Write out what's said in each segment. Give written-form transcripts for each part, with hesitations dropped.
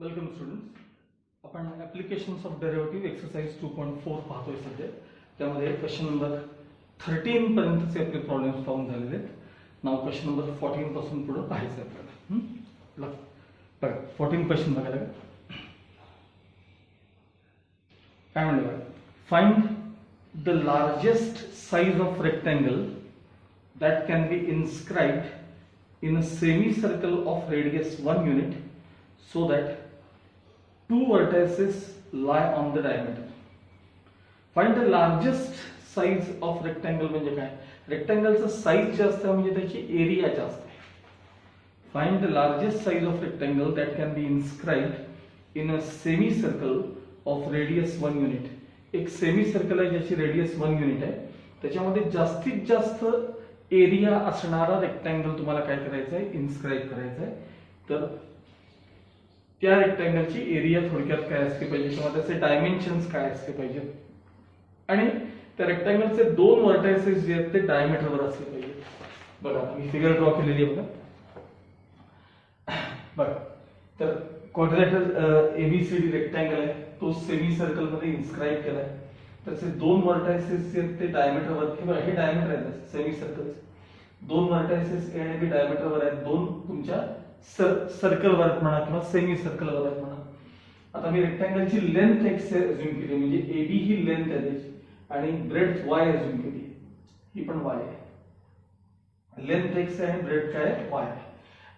Welcome students. आपण applications of derivative exercise 2.4 पाहतोय सध्या. त्यामध्ये क्वेश्चन नंबर 13 पर्यंतचे आपले प्रॉब्लेम्स पाहून झालेले आहेत. नाव क्वेश्चन नंबर 14 पासून पुढे पाहायचं आपल्याला. बघा 14 क्वेश्चन बघायला काय म्हणलं बघा. Find the largest size of rectangle that can be inscribed in a semicircle of radius 1 unit so that two vertices lie on the diameter. Find the largest size of rectangle म्हणजे काय? रेक्टँगलचं size जास्त आहे म्हणजे त्याची area जास्त आहे. Find the largest size of rectangle that can be inscribed in a semicircle of radius 1 unit. एक semicircle आहे ज्याची रेडियस 1 युनिट आहे. त्याच्यामध्ये जास्तीत जास्त एरिया असणारा रेक्टँगल तुम्हाला काय करायचं आहे? इन्स्क्राईब करायचं आहे. तर त्या रेक्टँगलची एरिया थोडक्यात काय असली पाहिजे किंवा त्याचे डायमेन्शन्स काय असले पाहिजेत आणि त्या रेक्टँगलचे दोन व्हर्टायसेस जे आहेत ते डायमीटरवर असले पाहिजेत. बघा मी फिगर ड्रॉ केलेली आहे बघा. तर क्वाड्रिलॅटरल एबीसीडी रेक्टँगल आहे, तो सेमी सर्कल मध्ये इन्स्क्राईब केलाय. त्याचे दोन व्हर्टायसेस जे ते डायमीटरवर किंवा हे डायमीटर आहे सेमी सर्कलचे. दोन व्हर्टायसेस ए आणि बी डायमीटरवर आहेत, दोन तुमच्या सर्कलवर आहेत म्हणा किंवा सेमी सर्कलवर आहेत म्हणा. आता मी रेक्टँगलची लेंथ एक्स अज्युम केली म्हणजे ए बी ही लेंथ आहे त्याची आणि ब्रेड्थ वाय अज्युम केली, ही पण वाय आहे. लेंथ एक्स आहे आणि ब्रेड्थ काय आहे? वाय आहे.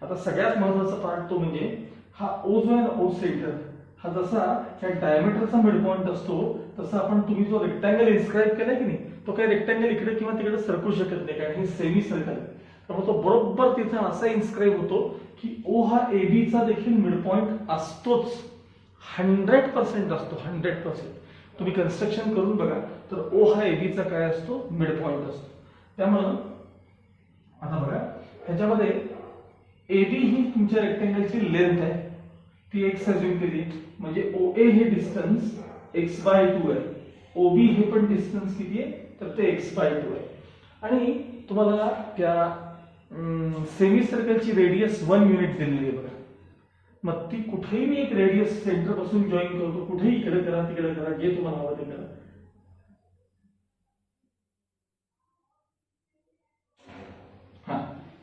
आता सगळ्यात महत्त्वाचा पार्ट तो म्हणजे हा ओ जो आहे ना, ओ सेंटर, हा जसा त्या डायमीटरचा मिड पॉइंट असतो तसा आपण तुम्ही जो रेक्टँगल इन्स्क्राईब केलाय की नाही, तो काही रेक्टँगल इकडे किंवा तिकडे सरकू शकत नाही कारण हे सेमी सर्कल आहे. त्यामुळे तो बरोबर तिथे असा इन्स्क्राईब होतो की ओ हा ए बी चा देखील मिड पॉइंट असतोच. 100% असतो, 100%. तुम्ही कन्स्ट्रक्शन करून बघा तर ओ हा ए बी चा काय असतो? मिड पॉइंट असतो. त्यामुळं आता बघा ह्याच्यामध्ये ए बी ही तुमच्या रेक्टँगलची लेंथ आहे, ती एक्स अज्युम केली म्हणजे ओ ए हे डिस्टन्स x/2 आहे. OB हे पण डिस्टन्स किती आहे? तर ते x/2 आहे. आणि तुम्हाला त्या सेमी सर्कलची रेडियस 1 युनिट दिलेली आहे बघा. मग ती कुठेही मी एक रेडियस सेंटर पासून जॉईन करतो, कुठेही इकडे करा तिकडे करा, जे तुम्हाला हवं ते करा. हा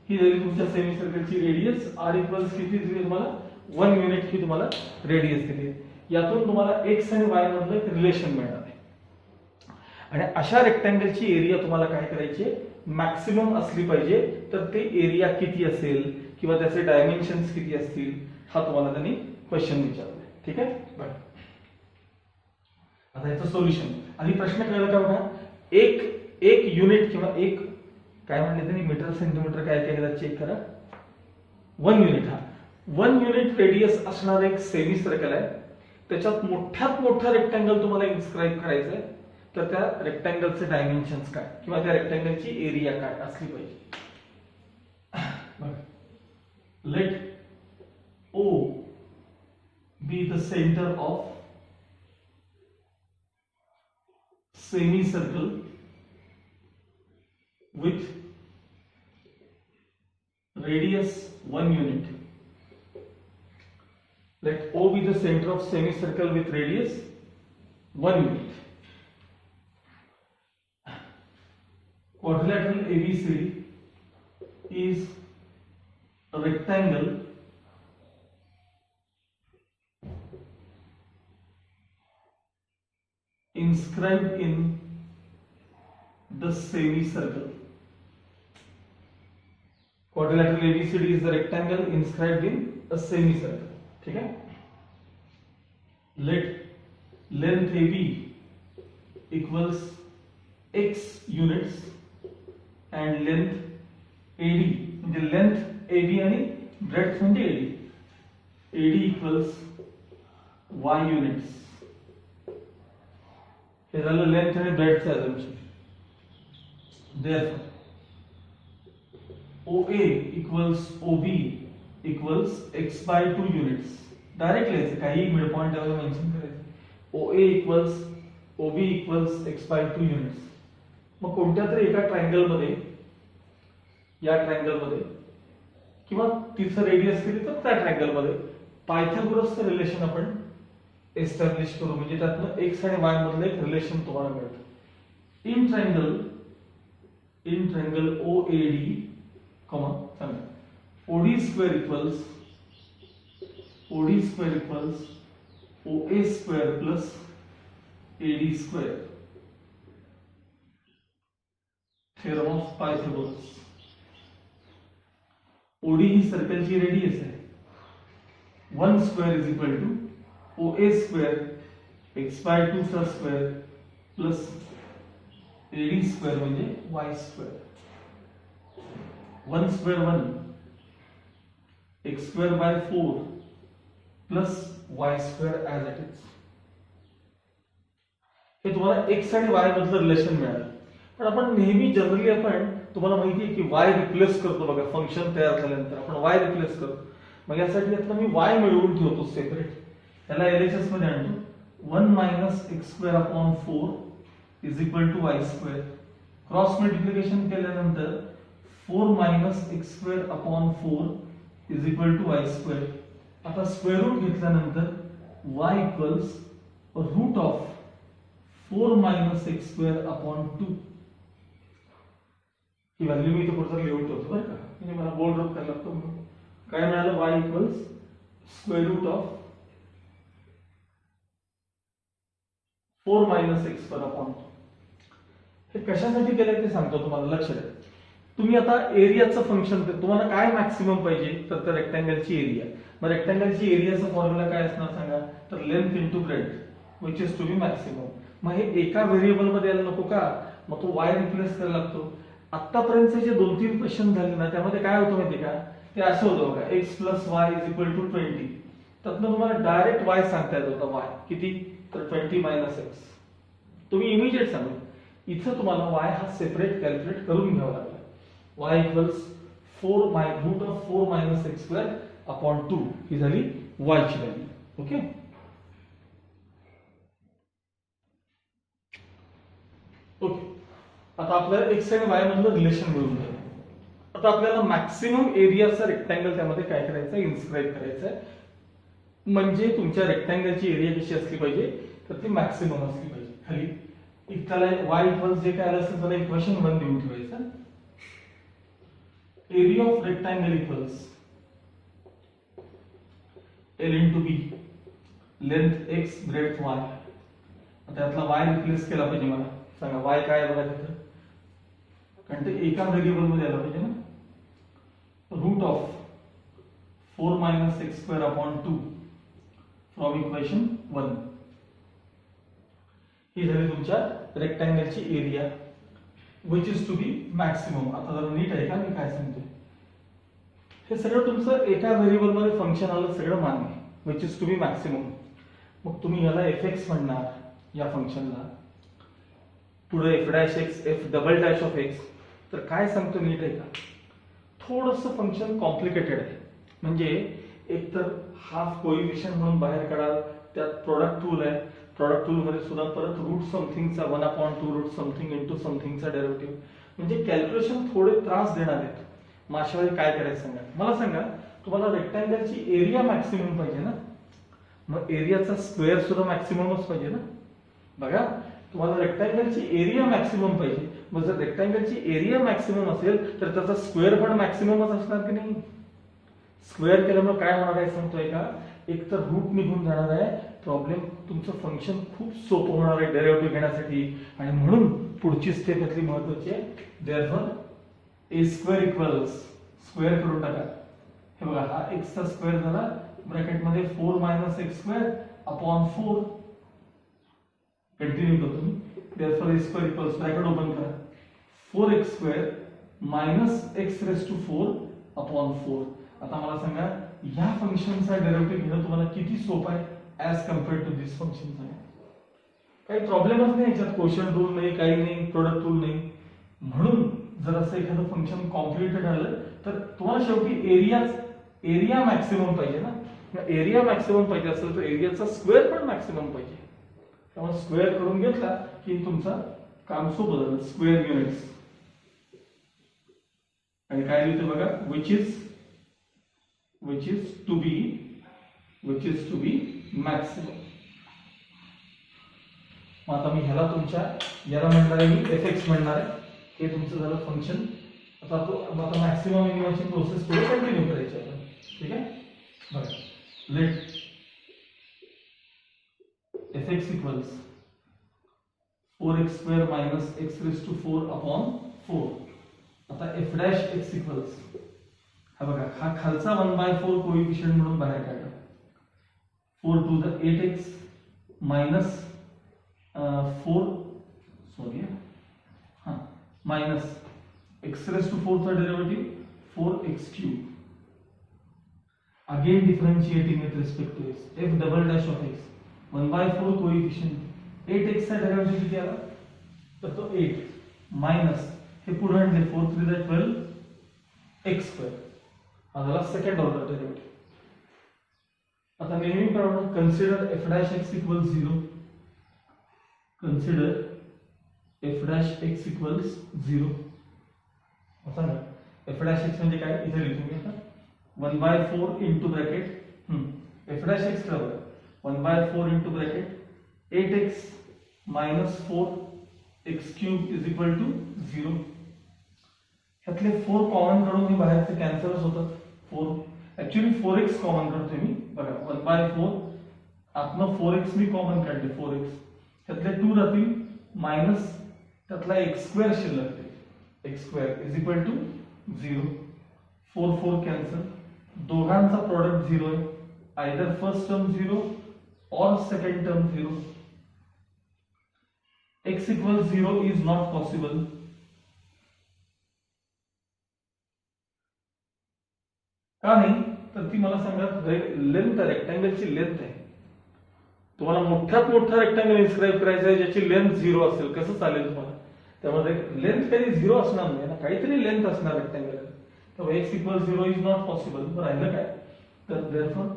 ही झाली तुमच्या सेमी सर्कलची रेडियस. r इक्वल्स किती दिली तुम्हाला? 1 युनिट ही तुम्हाला रेडियस दिली आहे. यातून तुम्हाला एक्स आणि वाय मधलं एक रिलेशन मिळणार आहे. आणि अशा रेक्टँगलची एरिया तुम्हाला काय करायची? मॅक्सिमम असली पाहिजे. तर ते एरिया किती असेल किंवा त्याचे डायमेन्शन्स किती असतील हा तुम्हाला त्यांनी क्वेश्चन विचारलाय. ठीक आहे बघा. आता याचं सोल्युशन आधी प्रश्न कळला का बघा. एक युनिट किंवा एक काय म्हणले त्यांनी मीटर सेंटीमीटर काय केलं चेक करा. 1 युनिट, हा 1 युनिट रेडियस असणारा एक सेमी सर्कल आहे. त्याच्यात मोठ्यात मोठा रेक्टँगल तुम्हाला इन्स्क्राईब करायचं आहे. तर त्या रेक्टँगलचे डायमेन्शन्स काय किंवा त्या रेक्टँगलची एरिया काय असली पाहिजे. Let O be the centre of semi circle with radius 1 unit. Let O be the center of semicircle with radius 1 unit. Quadrilateral ABCD is a rectangle inscribed in the semicircle. Quadrilateral ABCD is the rectangle inscribed in a semicircle. ठीक है. Let length AB equals x units and length AD म्हणजे length AB आणि breadth म्हणजे AD equals y units. हे झालं length आणि breadth चे assumption. Therefore OA equals OB equals x/2 units. Direct लिहायचं, काही मिड पॉइंट त्यावर मेन्शन करायचं. OA equals OB equals x/2 units. मग कोणत्या तरी एका ट्रायंगल मध्ये, या ट्रायंगल मध्ये किंवा तिचं रेडियस किती तर त्या ट्रायंगल मध्ये पायथागोरसचं रिलेशन आपण एस्टॅब्लिश करू, म्हणजे त्यातनं एक्स आणि वाय मधलं एक रिलेशन तुम्हाला मिळतं. इन ट्रायंगल OAD, सांगा OD square equals OA square plus AD square. Theorem of Pythagoras. OD ही सर्कलची रेडियस आहे. 1 square is equal to OA square x/2 चा स्क्वेअर प्लस AD स्क्वेअर म्हणजे y square. 1 square 1 x square by 4 plus y square as it is. हे तुम्हाला x आणि y मधलं relation मिळालं. पण आपण नेहमी जनरली आपण तुम्हाला माहिती आहे की y रिप्लेस करतो बघा, फंक्शन तयार झाल्यानंतर आपण y रिप्लेस करतो. मग यासाठी आता मी y मिळवून ठेवतो सेपरेट, त्याला LHS मध्ये आणतो. 1 minus x square upon 4 is equal to y square. Cross multiplication केल्यानंतर 4 minus x square upon 4 is equal to y square. आता स्क्वेअर रूट घेतल्यानंतर y equals root of 4 minus x square upon 2. ही value मी इथे पुढे लिहून ठेवतो बरं का, म्हणजे मला बोल्ड ड्रॉप करायला लागतो. काय मिळालं? y equals square root of 4 minus x square upon 2. हे कशासाठी केलंय ते सांगतो तुम्हाला, लक्ष द्या. तुम्ही आता एरियाचं फंक्शन, तुम्हाला काय मॅक्सिमम पाहिजे तर रेक्टँगलची एरिया. मग रेक्टँगलची एरियाचा फॉर्म्युला काय असणार सांगा, तर length into breadth which is to be maximum. मग हे एका व्हेरिएबल मध्ये यायला नको का, मग तो y रिप्लेस करायला लागतो. आतापर्यंत जे 2-3 क्वेश्चन झाले ना त्यामध्ये काय होतं माहिती का, ते असं होतं बघा, x plus y is equal to 20. त्यातनं तुम्हाला डायरेक्ट y सांगता येत होता. y किती, तर 20 मायनस x. तुम्ही इमिजिएट सांगा. इथं तुम्हाला y हा सेपरेट कॅल्क्युलेट करून घ्यावा लागला. y equals 4 root of 4 minus x square upon 2 ही झाली y ची व्हॅल्यू. Okay, okay. आता आपल्याला x आणि y मधलं रिलेशन मिळून गेलं. आता आपल्याला मॅक्सिमम एरियाचा रेक्टँगल त्यामध्ये काय करायचं, इन्स्क्राईब करायचं आहे. म्हणजे तुमच्या रेक्टँगलची एरिया कशी असली पाहिजे, तर ती मॅक्सिमम असली पाहिजे. खाली त्याला y इक्वल्स जे काय आलं असेल त्याला इक्वेशन 1 देऊन ठेवायचं. Area of rectangle equals L into b, length x breadth y. आता यातला y रिप्लेस केला पाहिजे मला. सांगा y काय आहे बघा तिथं, कारण ते एका व्हेरिएबल मध्ये आलं पाहिजे ना. Root of 4 minus x square upon 2 from equation 1. ही झाली तुमच्या रेक्टँगलची area which is to be maximum. आता जरा नीट आहे का मी काय सांगतोय, हे सगळं तुमचं एका व्हेरिएबल मध्ये फंक्शन आलं सगळं मान्य, which is to be maximum. मग तुम्ही याला fx म्हणणार या फंक्शनला, पुढे f dash x, f double dash of x. तर काय सांगतो नीट आहे का, थोडंसं फंक्शन कॉम्प्लिकेटेड आहे. म्हणजे एक तर हाफ कोइफिशियंट म्हणून बाहेर काढाल, त्यात प्रोडक्ट टूल आहे. प्रोडक्ट टूल मध्ये सुद्धा परत रूट समथिंगचा 1/2 रूट समथिंग इंटू समथिंगचा डेरिव्हेटिव्ह. म्हणजे कॅल्क्युलेशन थोडे त्रास देणार आहेत. मग अशा वेळी काय करायचं सांगा मला. सांगा, तुम्हाला रेक्टँगलची एरिया मॅक्सिमम पाहिजे ना, मग एरियाचा स्क्वेअर सुद्धा मॅक्सिममच पाहिजे ना. बघा, तुम्हाला रेक्टँगलची एरिया मॅक्सिमम पाहिजे. मग जर रेक्टँगलची एरिया मॅक्सिमम असेल तर त्याचा स्क्वेअर पण मॅक्सिममच असणार की नाही. स्क्वेअर केल्यामुळे काय होणार आहे सांगतोय का, एक तर रूट निघून जाणार आहे. प्रॉब्लेम तुमचं फंक्शन खूप सोपं होणार आहे डेरिव्हेटिव्ह घेण्यासाठी. आणि म्हणून पुढची स्टेप यातली महत्वाची आहे. Therefore a square equals, square करून टाका. हे बघा, हा x चा स्क्वेअर झाला, ब्रॅकेट मध्ये 4 minus x square upon 4. Continue करतो मी. Therefore a square equals, bracket open करा, 4x square minus x raise to 4 upon 4. आता मला सांगा, या फंक्शनचा डेरिव्हेटिव्ह घेणं तुम्हाला किती सोपं आहे as compared to this function. काही प्रॉब्लेमच नाही याच्यात, क्वोशंट रूल नाही, काही नाही, प्रोडक्ट रूल नाही. म्हणून जर असं एखादं फंक्शन कॉम्प्लिकेटेड आलं तर तुम्हाला शेवटी एरिया मॅक्सिमम पाहिजे ना. एरिया मॅक्सिमम पाहिजे असेल तर एरियाचा स्क्वेअर पण मॅक्सिमम पाहिजे. त्यामुळे स्क्वेअर करून घेतला की तुमचं काम सोपं झालं. स्क्वेअर युनिट्स आणि काय लिहितो बघा, which is to be which is to be maximum. मग आता मी ह्याला तुमच्या याला म्हणणार आहे मी एफ म्हणणार आहे. हे तुमचं झालं फंक्शन. आता मॅक्सिमम मिनिममची प्रोसेस पुढे कंटिन्यू करायची आपण. ठीक आहे. बघा let fx equals 4x² minus x raise to 4 upon 4. आता f डॅश x इक्वल्स हा बघा हा खालचा 1/4 कोएफिशिएंट म्हणून बाहेर काढा. 4 to the 8x minus 4 sorry हां मायनस x रेज टू 4 चा derivative 4x³ again differentiating with respect to x. f double dash of x 1/4 coefficient 8x चा डेरिवेटिव किती आला तर तो 8 मायनस हे पुढे आणले 4 3 12 x² हा झाला सेकंड ऑर्डर डेरिवेटिव. आता नेहमीप्रमाणे consider f dash x equals 0. Consider f dash x equals 0. आता ना f dash x म्हणजे काय इथे लिहू मी आता 1/4 into bracket f dash x बरोबर 1/4 into bracket 8x minus 4x³ is equal to 0. ह्यातले 4 common काढून मी बाहेरचे कॅन्सलच होतात. 4 ऍक्च्युअली 4x कॉमन काढतोय मी बघा 1/4 आतनं 4x मी कॉमन काढले 4x ह्यातले 2 राहतील मायनस त्यातला x² शिल्लक आहे x² is equal to 0. 4 4 cancel. दोघांचा प्रोडक्ट 0 आहे. आयदर फर्स्ट टर्म 0 और second term 0. x equals 0 is not possible. का नाही तर ती मला सांगा लेंथ रेक्टँगलची लेंथ आहे. तुम्हाला मोठ्यात मोठा रेक्टँगल इन्स्क्राइब करायचा आहे ज्याची लेंथ 0 असेल कसं चालेल तुम्हाला. त्यामध्ये लेंथ काही 0 असणार नाही ना काहीतरी लेंथ असणार रेक्टँगल. तर x equals 0 is not possible. तर राहिलं काय तर therefore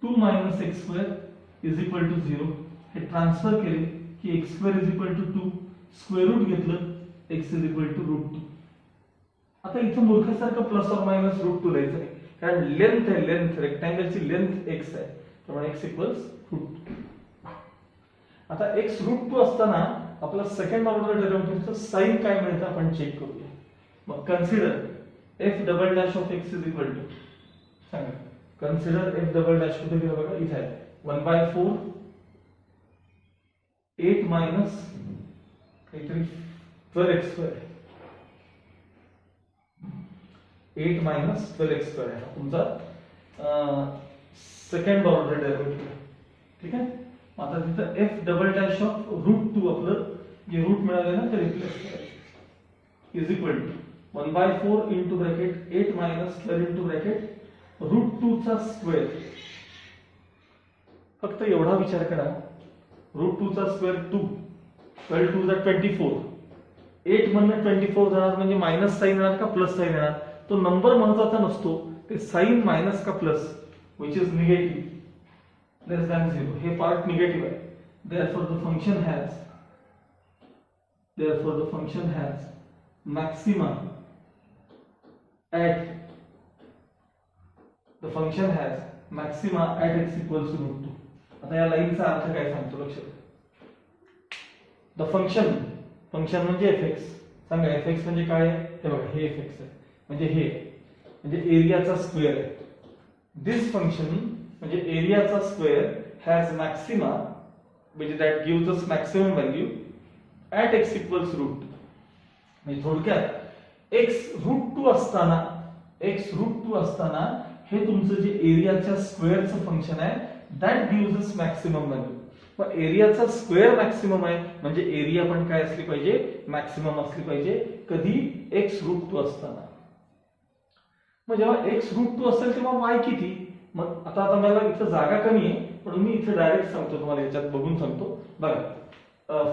2 minus x² is equal to 0. हे ट्रान्सफर केले की x² is equal to 2 square root घेतलं x is equal to √2. आता इथं मूर्खासारखं प्लस और मायनस √2 लिहायचं नाही कारण लेंथ आहे लेंथ रेक्टँगलची लेंथ x आहे त्यामुळे x equals √2. आता x √2 असताना आपला सेकंड ऑर्डर डेरिव्हेटिव्हचं साइन काय मिळतं आपण चेक करूया. मग consider f double dash of x is equal to सांगा कन्सिडर f डबल डॅश कुठे गेला बघा इथे आहे 1/4 8 मायनस काहीतरी 12x² 8 मायनस 12x² आहे तुमचा सेकंड ऑर्डर डेरिव्हेटिव्ह. ठीक आहे. आता तिथं f डबल डॅश ऑफ √2 आपलं जे रूट मिळाले ना ते रिप्लेस करायचं is equal to 1/4 into bracket 8 minus 12 into bracket √2 चा स्क्वेअर. फक्त एवढा विचार करा √2 चा स्क्वेअर 2 12 2 चा 24 8 मधनं 24 जाणार म्हणजे मायनस साइन येणार का प्लस साइन येणार. तो नंबर महत्वाचा नसतो ते साइन मायनस का plus which is negative less than 0 हे पार्ट निगेटिव्ह आहे. therefore the function has maxima at x equals to √2. आता या लाईनचा अर्थ काय सांगतो लक्षात. द फंक्शन म्हणजे fx. सांगा fx म्हणजे काय आहे हे बघा हे fx आहे म्हणजे हे म्हणजे एरियाचा स्क्वेअर आहे. दिस फंक्शन म्हणजे एरियाचा स्क्वेअर हॅज मॅक्सिमा म्हणजे that gives us maximum value at x equals √2. म्हणजे थोडक्यात x√2 असताना हे तुमचं जे एरियाच्या स्क्वेअरचं फंक्शन आहे that gives us maximum value. पण एरियाचा स्क्वेअर मॅक्सिमम आहे म्हणजे एरिया पण काय असली पाहिजे मॅक्सिमम असली पाहिजे. कधी x√2 असताना. मग जेव्हा x√2 असेल तेव्हा y किती. मग आता मला इथं जागा कमी आहे पण मी इथे डायरेक्ट सांगतो तुम्हाला याच्यात बघून सांगतो. बघा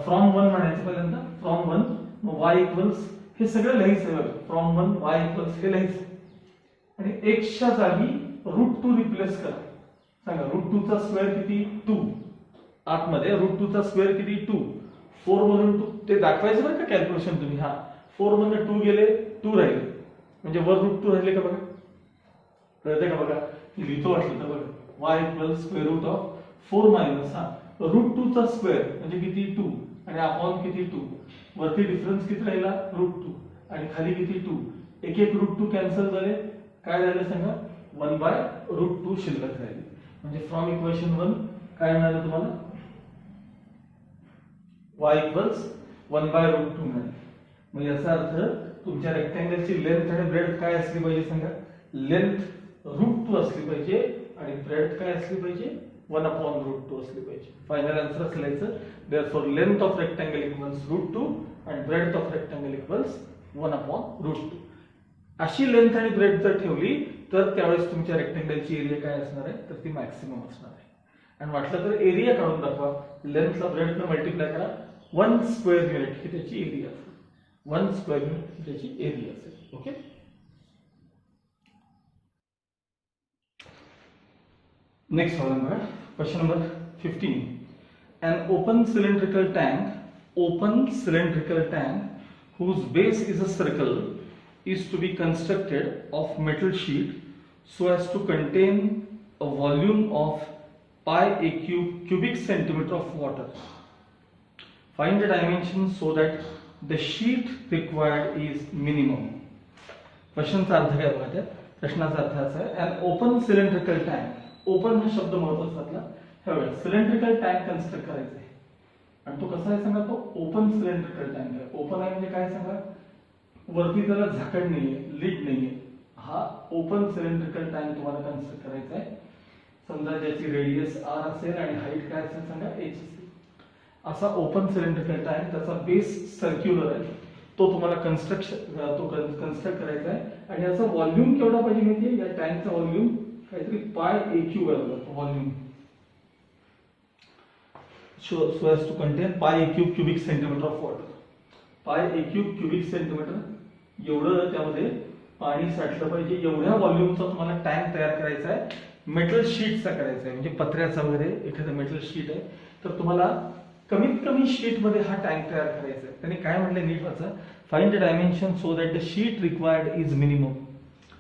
फ्रॉम 1 म्हणायचं पहिल्यांदा फ्रॉम 1 मग y इक्वल्स हे सगळं लिहायचं बघा फ्रॉम 1 y इक्वल्स हे लिहायचं आणि x च्या जागी √2 रिप्लेस करा. सांगा √2 चा स्क्वेअर किती 2 आतमध्ये √2 चा स्क्वेअर किती 2 4 मधून 2 ते दाखवायचं बरं का कॅल्क्युलेशन तुम्ही. हा 4 मधून 2 गेले 2 राहिले म्हणजे वर √2 राहिले का बघा कळते का बघा लिहितो वाटलं तर बघा y equal square root of 4 minus root 2 चा स्क्वेअर म्हणजे किती 2 आणि अपॉन किती 2 वरती डिफरन्स किती राहिला रूट 2 आणि खाली किती 2 एक एक रूट 2 कॅन्सल झाले काय झालं सांगा 1 बाय रूट 2 शिल्लक राहिली म्हणजे फ्रॉम इक्वेशन 1 काय मिळालं तुम्हाला y इक्वल्स 1 बाय रूट 2 मिळाले मग याचा अर्थ तुमच्या रेक्टँगलची लेंथ आणि ब्रेड्थ काय असली पाहिजे सांगा लेंथ रूट 2 असली पाहिजे आणि ब्रेड्थ काय असली पाहिजे 1 अपॉन रूट 2 असली पाहिजे फायनल आन्सर असं लिहायचं therefore length of rectangle equals root 2 and breadth of rectangle equals 1 upon root 2 अशी लेंथ आणि ब्रेड्थ जर ठेवली तर त्यावेळेस तुमच्या रेक्टँगलची एरिया काय असणार आहे तर ती मॅक्सिमम असणार आहे आणि वाटलं तर एरिया काढून दाखवा लेंथला ब्रेड्थने मल्टिप्लाय करा 1 स्क्वेअर युनिट ही त्याची एरिया असेल 1 स्क्वेअर युनिट ही त्याची एरिया असेल ओके नेक्स्ट प्रॉब्लेम बघा question number 15 an open cylindrical tank whose base is a circle is to be constructed of metal sheet so as to contain a volume of pi a cubic centimeter of water. Find the dimensions so that the sheet required is minimum. क्वेश्चनचा अर्थ काय बघा प्रश्नाचा अर्थ असा आहे an open cylindrical tank open हा शब्द महत्त्वाचा ह्यावेळेस सिलेंड्रिकल टँक कन्स्ट्रक्ट करायचा आहे आणि तो कसा आहे सांगा तो ओपन सिलेंड्रिकल टँक आहे ओपन आहे म्हणजे काय सांगा वरती त्याला झाकण नाहीये लीड नाहीये हा ओपन सिलेंड्रिकल टँक तुम्हाला कन्स्ट्रक्ट करायचा आहे समजा ज्याची रेडियस r असेल आणि हाईट काय असेल सांगा h असेल असा ओपन सिलेंड्रिकल टँक त्याचा बेस सर्क्युलर आहे तो तुम्हाला कन्स्ट्रक्ट करायचा आहे आणि याचा व्हॉल्यूम केवढा पाहिजे माहितीये या टँकचा व्हॉल्यूम काहीतरी पाय AQ volume so as to contain pi a cube cubic centimeter of water pi a cube cubic centimeter एवढं त्यामध्ये पाणी साठलं पाहिजे एवढ्या व्हॉल्यूमचा तुम्हाला टँक तयार करायचा आहे मेटल शीटचा करायचा आहे म्हणजे पत्र्याचा वगैरे एखादा मेटल शीट आहे तर तुम्हाला कमीत कमी शीट मध्ये हा टँक तयार करायचा आहे त्याने काय म्हटलं नीट वाचा find the dimension so that the sheet required is minimum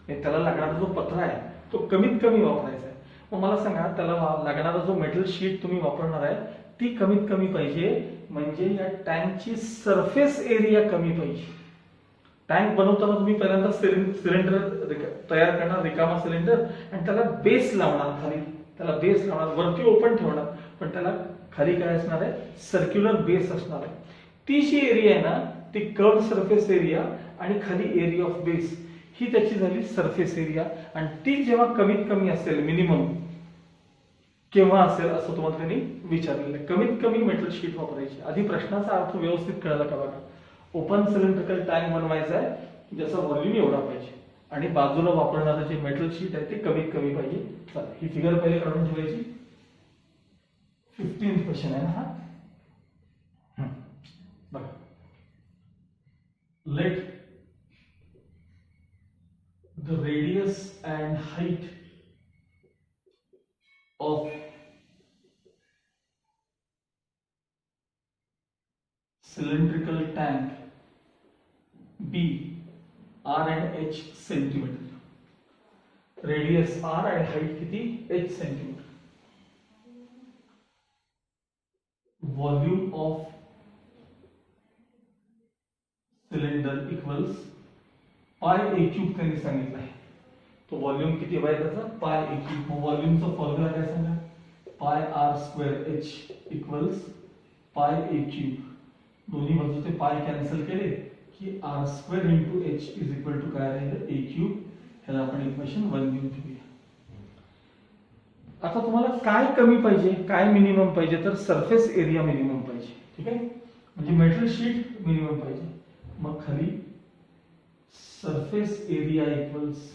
त्याला लागणारा जो पत्रा आहे तो कमीत कमी वापरायचा आहे मग मला सांगा त्याला लागणारा जो मेटल शीट तुम्ही वापरणार आहे ती कमीत कमी पाहिजे म्हणजे या टँकची सरफेस एरिया कमी पाहिजे टँक बनवताना तुम्ही पहिल्यांदा सिलेंडर तयार करणार रिकामा सिलेंडर आणि त्याला बेस लावणार खाली त्याला बेस लावणार वरती ओपन ठेवणार पण त्याला खाली काय असणार आहे सर्क्युलर बेस असणार आहे ती जी एरिया आहे ना ती कर्व सरफेस एरिया आणि खाली एरिया ऑफ बेस ही त्याची झाली सरफेस एरिया आणि ती जेव्हा कमीत कमी असेल मिनिमम केव्हा असेल असं तुम्हाला त्यांनी विचारलेलं कमीत कमी मेटल शीट वापरायची आधी प्रश्नाचा अर्थ व्यवस्थित कळाला का बघा ओपन सिलेंड्रिकल टँक बनवायचा आहे ज्याचा व्हॉल्यूम एवढा पाहिजे आणि बाजूला वापरणारं जे मेटल शीट आहे ते कमीत कमी पाहिजे चला ही फिगर पहिले काढून ठेवायची 15th क्वेश्चन आहे ना हा बघा let the radius and height of cylindrical tank B R and H centimeter radius R and height किती H centimeter volume of cylinder equals pi a cube त्यांनी सांगितलं आहे तो व्हॉल्यूम किती आहे त्याचा पाय a cube व्हॉल्यूमचा फॉर्म्युला काय सांगा पाय r स्क्वेअर h इक्वल्स पाय a cube दोन्ही बाजूचे पाय कॅन्सल केले की r square into h is equal to काय राहील a cube ह्याला आपण इक्वेशन 1 घेऊन ठेवूया आता तुम्हाला काय कमी पाहिजे काय मिनिमम पाहिजे तर सरफेस एरिया मिनिमम पाहिजे ठीक आहे म्हणजे मेटल शीट मिनिमम पाहिजे मग खाली सरफेस एरिया इक्वल्स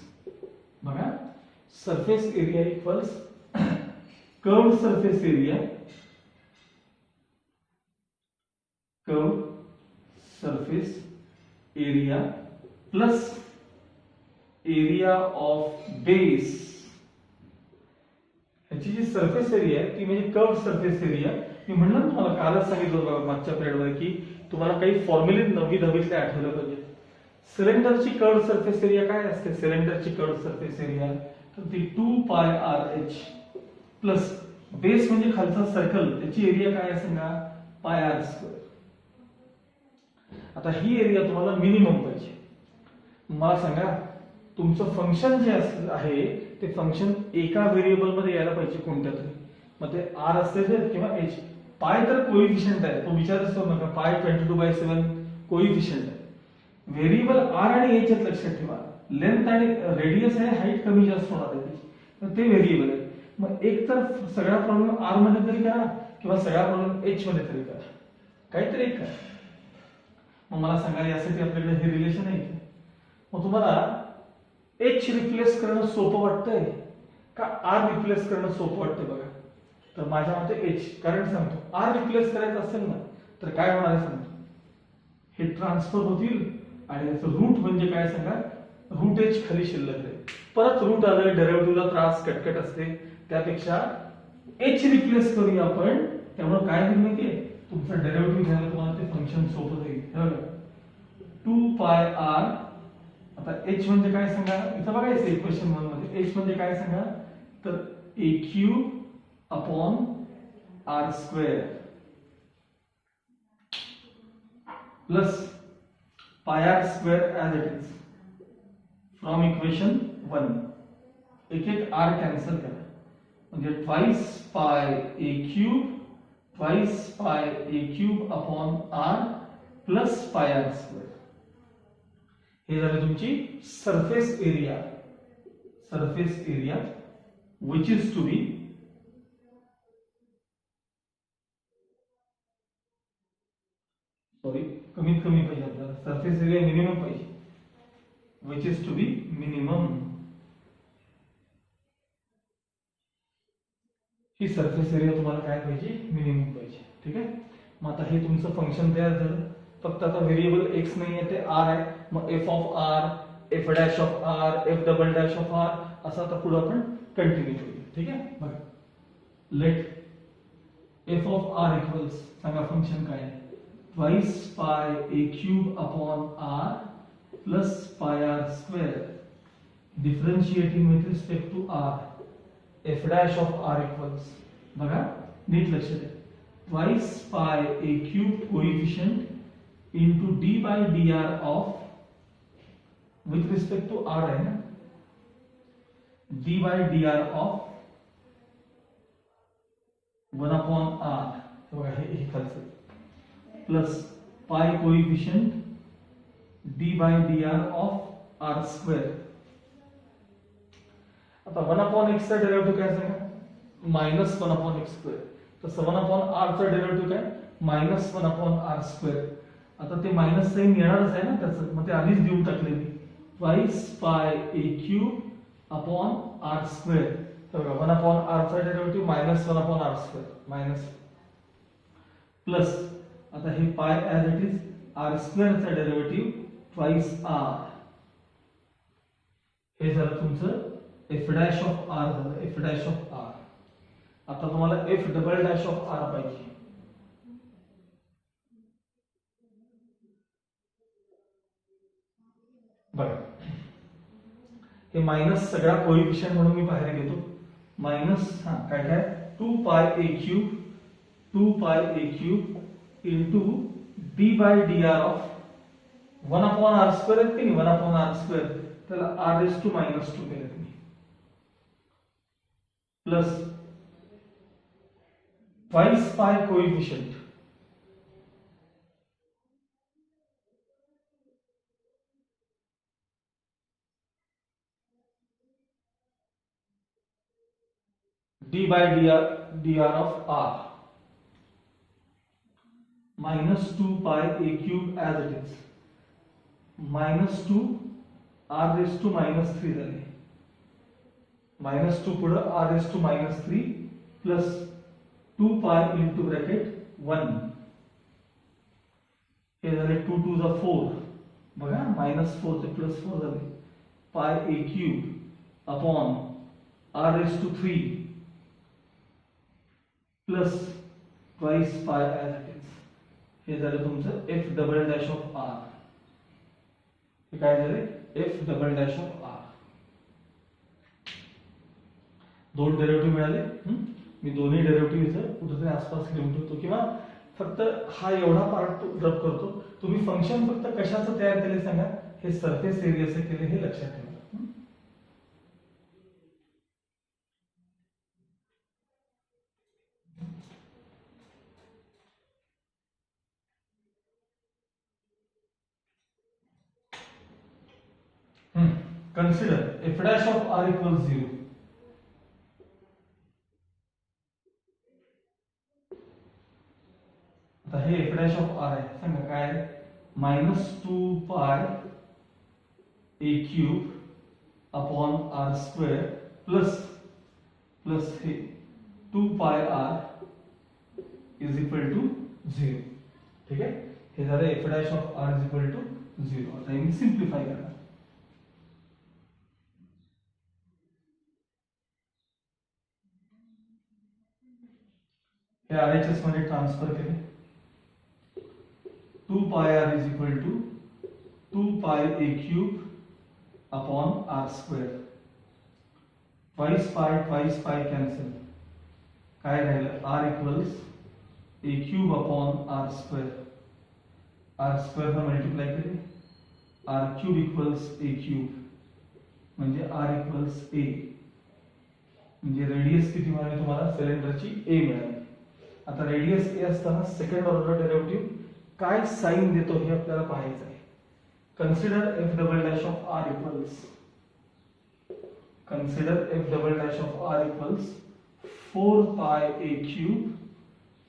बघा surface area equals curved surface area plus area of base ह्याची जी सरफेस एरिया आहे ती म्हणजे कर्व्ड सरफेस एरिया मी म्हणलं तुम्हाला कालच सांगितलं बघा मागच्या पिरियडमध्ये की तुम्हाला काही फॉर्म्युले 9वी-10वीतले आठवलं पाहिजे सिलेंडरची कर्व्ड सरफेस एरिया काय असते सिलेंडरची कर्व्ड सरफेस एरिया तर ती 2 पाय RH प्लस बेस म्हणजे खालचा सर्कल, त्याची एरिया काय आहे सांगा, पाय आर स्क्वेअर. आता ही एरिया तुम्हाला मिनिमम पाहिजे. मला सांगा तुमचं फंक्शन जे आहे ते फंक्शन एका व्हेरिएबल मध्ये यायला पाहिजे कोणत्या तरी. मग ते आर असेल किंवा एच. पाय तर कोइफिशियंट आहे, तो विचारच करू नका. पाय 22/7 कोइफिशियंट आहे. व्हेरिएबल आर आणि एच आहेत लक्षात ठेवा. लेंथ आणि रेडियस आहे, हाईट कमी जास्त होणार आहे त्याची, तर ते व्हेरिएबल आहे. मग एक तर सगळा प्रॉब्लेम आर मध्ये तरी करा किंवा सगळा प्रॉब्लेम एच मध्ये तरी करा, काहीतरी एक करा. मग मला सांगा यासाठी आपल्याकडे हे रिलेशन आहे. मग तुम्हाला एच रिप्लेस करणं सोपं वाटतंय का आर रिप्लेस करणं सोपं वाटतंय बघा. तर माझ्या मते एच. कारण सांगतो आर रिप्लेस करायचं असेल ना तर काय होणार आहे सांगतो, हे ट्रान्सफर होतील आणि याचं रूट म्हणजे काय सांगा, रूट एच खाली शिल्लक आहे. परत रूट आलं डेरिव्हेटिव्हला त्रास कटकट असते, त्यापेक्षा एच रिप्लेस करूया आपण. त्यामुळे काय होईल माहितीये, तुमचं डेरिव्हेटिव्ह घ्यायला तुम्हाला ते फंक्शन सोपं जाईल. हे बघा 2πr. आता h म्हणजे काय सांगा, इथं बघायचं इक्वेशन 1 मध्ये h म्हणजे काय सांगा, तर a³ upon r square plus πr square as it is from equation 1. एक एक r कॅन्सल करा म्हणजे twice pi a³ twice pi a³ upon r plus πr square. हे झालं तुमची surface area. Surface area which is to be कमीत कमी पाहिजे आपल्याला. सरफेस एरिया मिनिमम पाहिजे, which is to be minimum. ही सरफेस एरिया तुम्हाला काय पाहिजे, मिनिमम पाहिजे. ठीक आहे. मग आता हे तुमचं फंक्शन तयार झालं. फक्त आता व्हेरिएबल एक्स नाही आहे, ते आर आहे. मग f of R, f dash of R, f double dash of R, असं आता पुढे आपण कंटिन्यू करूया. ठीक आहे. बघा let f of R equals, सांगा फंक्शन काय आहे, twice pi a³ upon r plus pi r square differentiating with respect to r. F dash of r equals, बघा नीट लक्ष द्या, twice pi a³ coefficient into d by dr of, with respect to r है ना, d by dr of 1 upon r. तो हे खालचं plus पाय coefficient d by dr of r square. आता 1 upon x चा डेरिव्हेटिव्ह काय सांगा, मायनस 1 upon x स्क्वेअर. तसं 1 upon r चा डेरिव्हेटिव्ह काय, मायनस 1 upon r स्क्वेअर. आता ते मायनस साइन येणारच आहे ना त्याचं, मग ते आधीच देऊन टाकले मी. Twice pi a³ upon r square. तर 1 अपॉन r चा derivative minus 1 upon r square minus plus, आता हे पाय as it is r square चा डेरिव्हेटिव्ह ट्वाइस r. हे झालं तुमचं f डॅश ऑफ r झालं, f डॅश ऑफ r. आता तुम्हाला f double dash of r पाहिजे. बघा हे मायनस सगळा कोएफिशिएंट म्हणून मी बाहेर घेतो. मायनस काय काय 2πa³ 2πa³ into d by dr of 1 upon r square आहे की 1 अपॉन r स्क्वेअर, त्याला r रेज टू मायनस 2 केलं तुम्ही plus twice pi coefficient d by dr of r minus 2 pi a cube as it is minus 2 r raised to minus 3 झाले. minus 2 पुढे r raised to minus 3 plus 2 pi into bracket 1. हे झाले 2 to the 4. बघा minus 4 ते plus 4 झाले. pi a cube upon r raised to 3 plus twice pi as it is. हे झालं तुमचं f double dash of R. हे काय झाले, f double dash of R. दोन डेरिव्हेटिव्ह मिळाले. मी दोन्ही डेरिव्हेटिव्ह इथं कुठेतरी आसपास लिहून ठेवतो किंवा फक्त हा एवढा पार्ट ड्रॉप करतो. तुम्ही फंक्शन फक्त कशाचं तयार केले सांगा, हे सरफेस एरियाचं केले हे लक्षात ठेवा. Consider f dash of r equals 0. आता हे f dash of r आहे, सांगा काय आहे, -2 पाय a cube upon r square plus हे 2 पाय r इज इक्वल टू 0. ठीक आहे, हे झालं f dash of r is equal to 0. आता हे मी सिम्प्लिफाय करणार. हे RHS मध्ये ट्रान्सफर केले. 2 पाय r इज इक्वल टू 2 पाय a cube upon r square. Twice पाय कॅन्सल, काय राहिलं, r equals a cube upon r square. r square ला मल्टिप्लाय केले, r cube equals a cube म्हणजे r इक्वल्स a. म्हणजे रेडियस किती मिळाली तुम्हाला, सिलेंडरची a मिळाली. आता रेडियस ए असताना सेकंड ऑर्डर डेरिव्हेटिव्ह काय साइन देतो हे आपल्याला पाहायचं आहे. Consider f double dash of r equals, consider f double dash of r equals 4 पाय a cube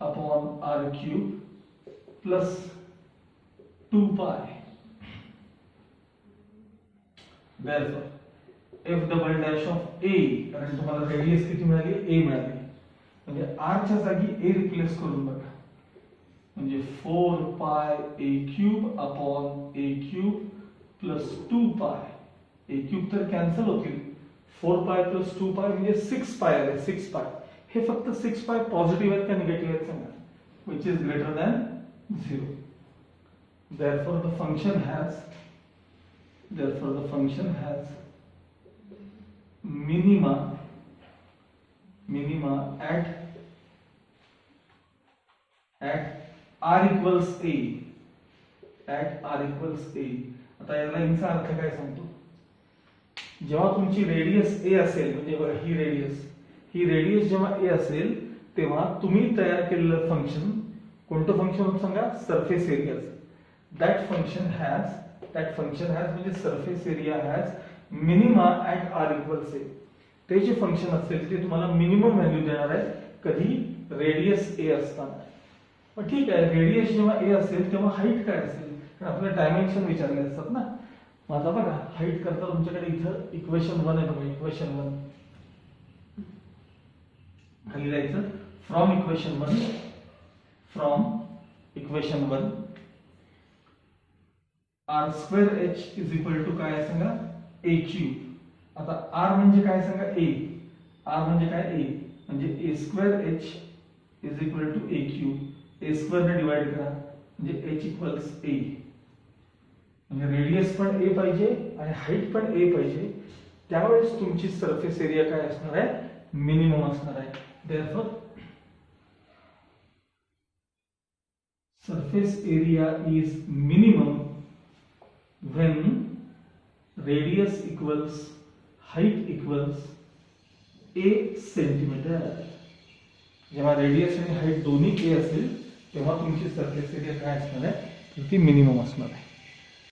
upon r cube plus 2 पाय. therefore f double dash of a, कारण तुम्हाला रेडियस किती मिळाली, a मिळाली, म्हणजे r च्या जागी a रिप्लेस करून बघा, म्हणजे 4 पाय a cube upon a cube plus 2 पाय. a क्यूब तर कॅन्सल होतील, 4 पाय प्लस 2 पाय म्हणजे 6 पाय आले. 6 पाय हे फक्त 6 पाय पॉझिटिव्ह आहेत का निगेटिव्ह आहेत सांगा, which is greater than 0. therefore the function has minima at r equals a, at r equals a. आता याला इंचा अर्थ काय सांगतो, जेव्हा तुमची रेडियस a असेल, म्हणजे ही रेडियस जेव्हा a असेल तेव्हा तुम्ही तयार केलेलं फंक्शन कोणतं फंक्शन होतं सांगा, सरफेस एरियाचं. दॅट फंक्शन हॅज म्हणजे surface area has minima at r equals a. ते जे फंक्शन असेल ते तुम्हाला मिनिमम व्हॅल्यू देणार आहे कधी, रेडियस a असताना. मग ठीक आहे, रेडियस जेव्हा a असेल तेव्हा हाईट काय असेल, कारण आपल्याला डायमेन्शन विचारले असतात ना. मग आता बघा, हाईट करता तुमच्याकडे इथं इक्वेशन 1 आहे बघा, इक्वेशन 1 खाली जायचं. फ्रॉम इक्वेशन 1 r स्क्वेअर h इज इक्वल टू काय सांगा, a क्यूब. आता r म्हणजे काय सांगा, a. r म्हणजे काय, a, म्हणजे a square h is equal to a cube. a square ने डिवाइड करा म्हणजे h इक्वल्स a. म्हणजे रेडियस पण a पाहिजे आणि हाईट पण a पाहिजे, त्यावेळेस तुमची सरफेस एरिया काय असणार आहे, मिनिमम असणार आहे. therefore surface area is minimum when radius equals height equals a centimetre. जेव्हा रेडियस आणि हाईट दोन्ही a असेल तेव्हा तुमची सरफेस एरिया काय असणार आहे, ती मिनिमम असणार आहे.